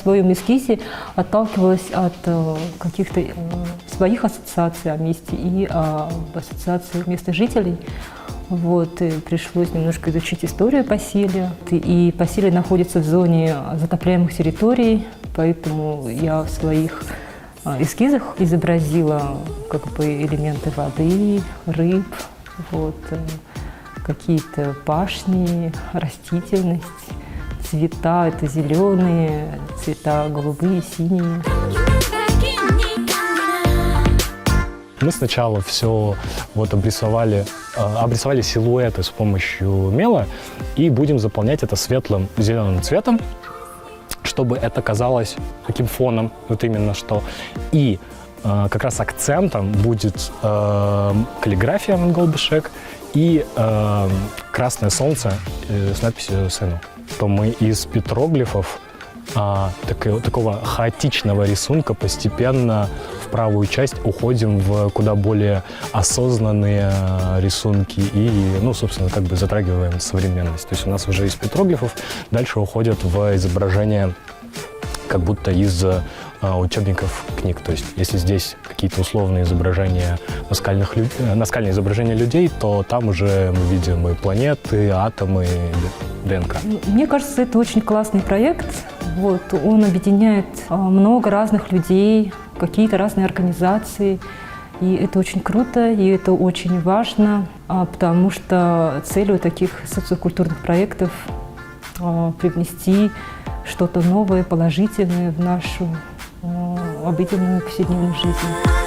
своем эскизе отталкивалась от каких-то своих ассоциаций о месте и об ассоциации местных жителей. Вот, и пришлось немножко изучить историю поселья. И поселье находится в зоне затопляемых территорий, поэтому я в своих эскизах изобразила как бы элементы воды, рыб, вот, какие-то пашни, растительность, цвета, это зеленые, цвета голубые, синие. Мы сначала все вот обрисовали силуэты с помощью мела и будем заполнять это светлым зеленым цветом, чтобы это казалось таким фоном, вот именно что. И как раз акцентом будет каллиграфия монгол бешек и красное солнце с надписью «Сыну». То мы из петроглифов такого хаотичного рисунка постепенно в правую часть уходим в куда более осознанные рисунки и, ну, собственно, как бы затрагиваем современность. То есть у нас уже из петроглифов дальше уходят в изображения как будто из учебников книг. То есть если здесь какие-то условные изображения, наскальные изображения людей, то там уже мы видим и планеты, атомы, ДНК. Мне кажется, это очень классный проект. Вот, он объединяет много разных людей, какие-то разные организации. И это очень круто, и это очень важно, потому что целью таких социокультурных проектов привнести что-то новое, положительное в нашу обыденную повседневную жизнь.